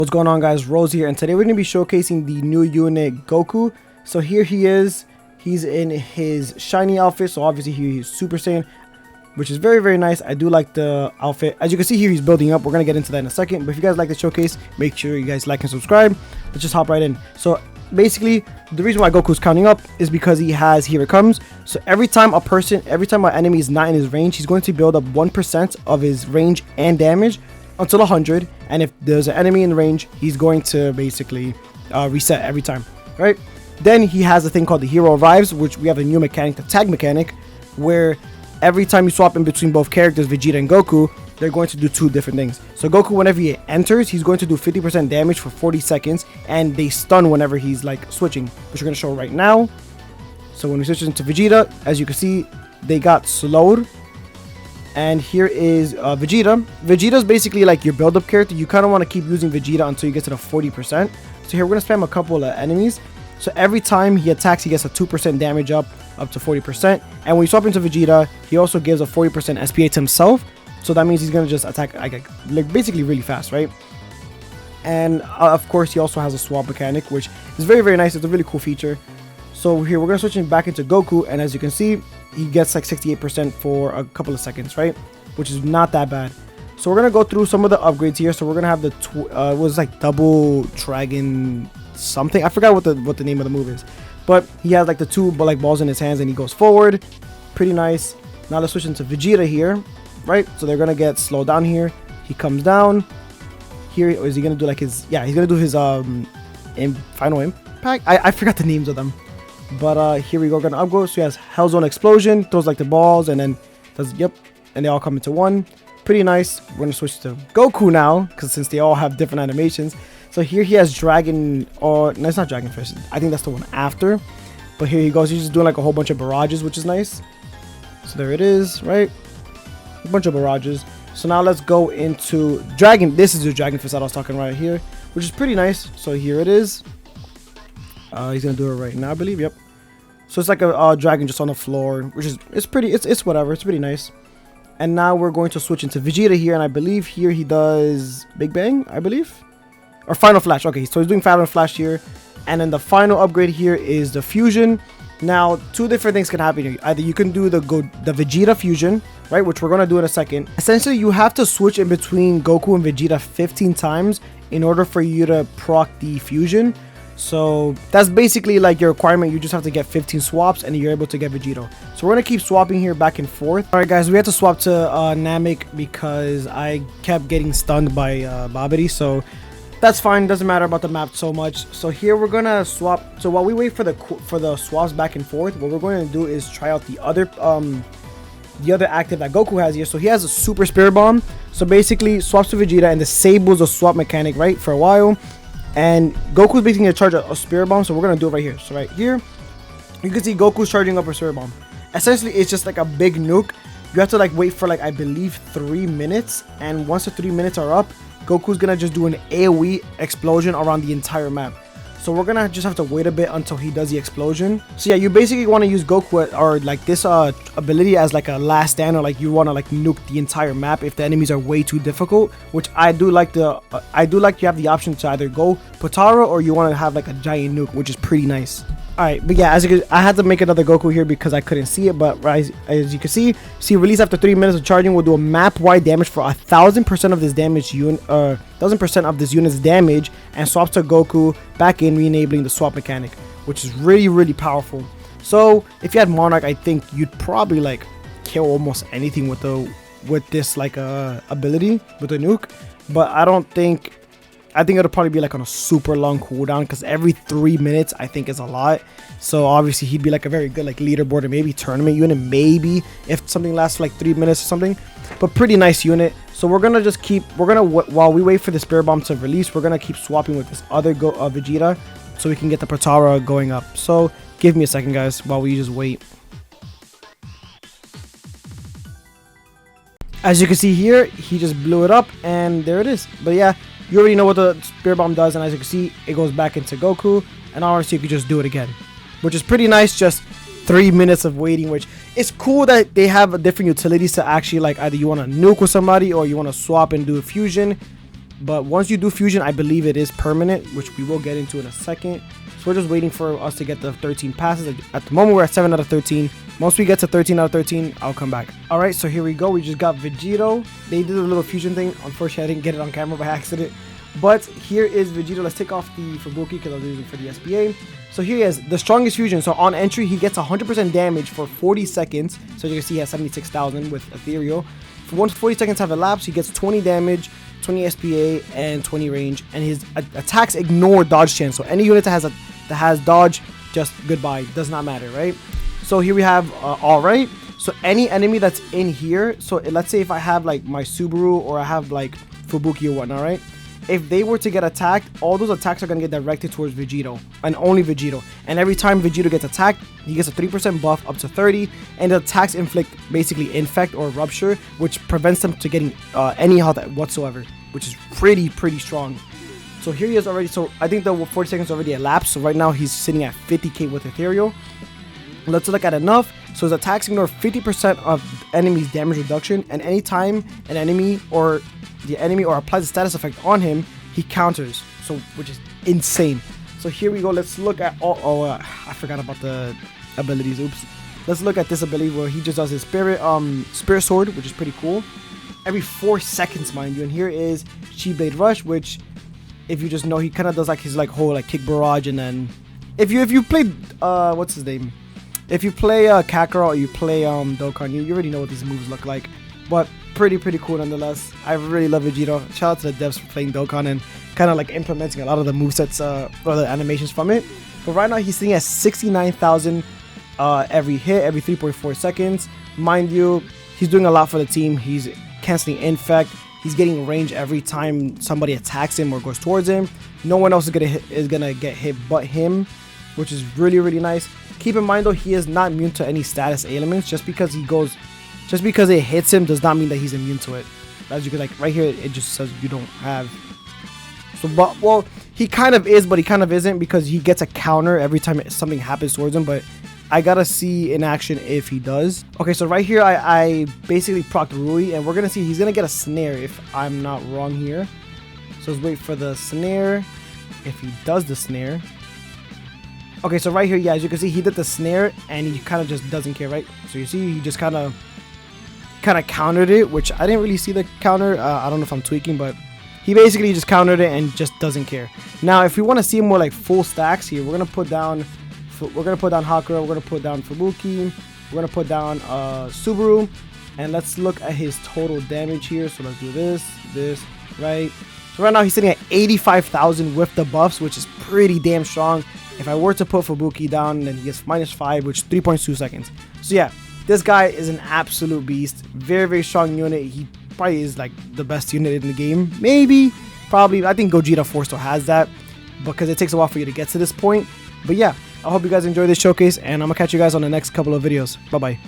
What's going on, guys? Rose here, and today we're going to be showcasing the new unit Goku. So here he is. He's in his shiny outfit, so obviously he's Super Saiyan, which is very nice. I do like the outfit. As you can see here, he's building up. We're going to get into that in a second, but if you guys like the showcase, make sure you guys like and subscribe. Let's just hop right in. So basically, the reason why Goku's counting up is because he has Here It Comes. So every time an enemy is not in his range, he's going to build up 1% of his range and damage until 100, and if there's an enemy in range, he's going to basically reset every time, right? Then he has a thing called the Hero Arrives, which we have a new mechanic, the tag mechanic, where every time you swap in between both characters, Vegeta and Goku, they're going to do two different things. So Goku, whenever he enters, he's going to do 50% damage for 40 seconds, and they stun whenever he's like switching, which we're going to show right now. So when we switch into Vegeta, as you can see, they got slowed. And here is Vegeta. Vegeta is basically like your build-up character. You kind of want to keep using Vegeta until you get to the 40%. So here we're going to spam a couple of enemies. So every time he attacks, he gets a 2% damage up to 40%. And when you swap into Vegeta, he also gives a 40% SPA to himself. So that means he's going to just attack like basically really fast, right? And of course, he also has a swap mechanic, which is very nice. It's a really cool feature. So here we're going to switch back into Goku. And as you can see, he gets like 68% for a couple of seconds, right? Which is not that bad. So we're gonna go through some of the upgrades here. So we're gonna have the it was like double dragon something. I forgot what the name of the move is, but he has like the two like balls in his hands and he goes forward. Pretty nice. Now let's switch into Vegeta here, right? So they're gonna get slowed down here. He comes down here. Is he gonna do like his? Yeah, he's gonna do his final impact. I forgot the names of them. But here we go, gonna upgrade. So he has Hell Zone Explosion, throws like the balls, and then does and they all come into one. Pretty nice. We're gonna switch to Goku now, because since they all have different animations. So here he has Dragon, or no, it's not Dragonfish. I think that's the one after. But here he goes. He's just doing like a whole bunch of barrages, which is nice. So there it is, right? A bunch of barrages. So now let's go into Dragon. This is the Dragonfish that I was talking right here, which is pretty nice. So here it is. He's gonna do it right now, I believe. Yep. So it's like a dragon just on the floor, which is it's whatever. It's pretty nice. And now we're going to switch into Vegeta here, and I believe here he does Big Bang, I believe, or Final Flash. Okay, so he's doing Final Flash here, and then the final upgrade here is the Fusion. Now, two different things can happen here. Either you can do the Vegeta Fusion, right, which we're gonna do in a second. Essentially, you have to switch in between Goku and Vegeta 15 times in order for you to proc the Fusion. So that's basically like your requirement. You just have to get 15 swaps and you're able to get Vegito. So we're gonna keep swapping here back and forth. All right, guys, we had to swap to Namek because I kept getting stunned by Babidi. So that's fine. Doesn't matter about the map so much. So here we're gonna swap. So while we wait for the swaps back and forth, what we're going to do is try out the other active that Goku has here. So he has a Super Spirit Bomb. So basically swaps to Vegeta and disables a swap mechanic, right, for a while. And Goku's basically going to charge a Spirit Bomb, so we're going to do it right here. So right here, you can see Goku's charging up a Spirit Bomb. Essentially, it's just like a big nuke. You have to like wait for like, I believe, 3 minutes. And once the 3 minutes are up, Goku's going to just do an AoE explosion around the entire map. So we're going to just have to wait a bit until he does the explosion. So yeah, you basically want to use Goku or like this ability as like a last stand, or like you want to like nuke the entire map if the enemies are way too difficult, which I do like you have the option to either go Potara or you want to have like a giant nuke, which is pretty nice. Alright, but yeah, I had to make another Goku here because I couldn't see it, but as you can see release after 3 minutes of charging will do a map-wide damage for 1000% of this damage 1000% of this unit's damage, and swaps to Goku back in, re-enabling the swap mechanic, which is really powerful. So if you had Monarch, I think you'd probably like kill almost anything with this like ability with the nuke, but I think it'll probably be like on a super long cooldown, because every 3 minutes I think is a lot. So obviously he'd be like a very good like leaderboard or maybe tournament unit, maybe if something lasts like 3 minutes or something. But pretty nice unit. So we're gonna while we wait for the Spirit Bomb to release, we're gonna keep swapping with this other Vegeta so we can get the Potara going up. So give me a second, guys, while we just wait. As you can see here, he just blew it up and there it is. But yeah, you already know what the Spirit Bomb does, and as you can see, it goes back into Goku, and honestly, you can just do it again, which is pretty nice. Just 3 minutes of waiting, which is cool that they have different utilities to actually like either you want to nuke with somebody or you want to swap and do a fusion. But once you do fusion, I believe it is permanent, which we will get into in a second. So we're just waiting for us to get the 13 passes. At the moment, we're at 7 out of 13. Once we get to 13 out of 13, I'll come back. All right, so here we go. We just got Vegito. They did a little fusion thing. Unfortunately, I didn't get it on camera by accident. But here is Vegito. Let's take off the Fubuki because I was using for the SBA. So here he is, the strongest fusion. So on entry, he gets 100% damage for 40 seconds. So you can see he has 76,000 with Ethereal. For once 40 seconds have elapsed, he gets 20 damage, 20 SPA, and 20 range. And his attacks ignore dodge chance. So any unit that has dodge, just goodbye. Does not matter, right? So here we have alright. So any enemy that's in here. So let's say if I have like my Subaru or I have like Fubuki or whatnot, right? If they were to get attacked, all those attacks are going to get directed towards Vegito and only Vegito. And every time Vegito gets attacked, he gets a 3% buff up to 30. And the attacks inflict basically infect or rupture, which prevents them to getting any health whatsoever, which is pretty strong. So here he is already. So I think the 40 seconds already elapsed. So right now he's sitting at 50k with Ethereal. Let's look at enough. So his attacks ignore 50% of enemy's damage reduction. And anytime an enemy or the enemy or applies a status effect on him, he counters, so which is insane. So here we go. Let's look at I forgot about the abilities. Oops. Let's look at this ability where he just does his spirit sword, which is pretty cool. Every 4 seconds, mind you. And here is Chi Blade Rush, which if you just know, he kind of does like his like whole like kick barrage. And then if you played what's his name, if you play Kakarot or you play Dokkan, you already know what these moves look like. But pretty cool nonetheless. I really love Vegito. Shout out to the devs for playing Dokkan and kind of like implementing a lot of the movesets or the animations from it. But right now he's sitting at 69,000 every hit, every 3.4 seconds. Mind you, he's doing a lot for the team. He's canceling infect. He's getting range every time somebody attacks him or goes towards him. No one else is gonna get hit but him, which is really nice. Keep in mind though, he is not immune to any status ailments. Just because it hits him does not mean that he's immune to it. As you can like right here, it just says you don't have. So, but well, he kind of is, but he kind of isn't because he gets a counter every time something happens towards him. But I gotta see in action if he does. Okay, so right here I basically procced SORYY, and we're gonna see he's gonna get a snare if I'm not wrong here. So let's wait for the snare. If he does the snare. Okay, so right here, yeah, as you can see, he did the snare and he kind of just doesn't care, right? So you see, he just kind of countered it, which I didn't really see the counter. I don't know if I'm tweaking, but he basically just countered it and just doesn't care. Now, if we want to see more like full stacks here, we're gonna put down Hakura, we're gonna put down Fubuki, we're gonna put down Subaru, and let's look at his total damage here. So let's do this, right? So right now he's sitting at 85,000 with the buffs, which is pretty damn strong. If I were to put Fubuki down, then he gets -5, which is 3.2 seconds. So yeah, this guy is an absolute beast. Very strong unit. He probably is like the best unit in the game. Maybe, probably. I think Gogeta 4 still has that because it takes a while for you to get to this point. But yeah, I hope you guys enjoyed this showcase, and I'm gonna catch you guys on the next couple of videos. Bye bye.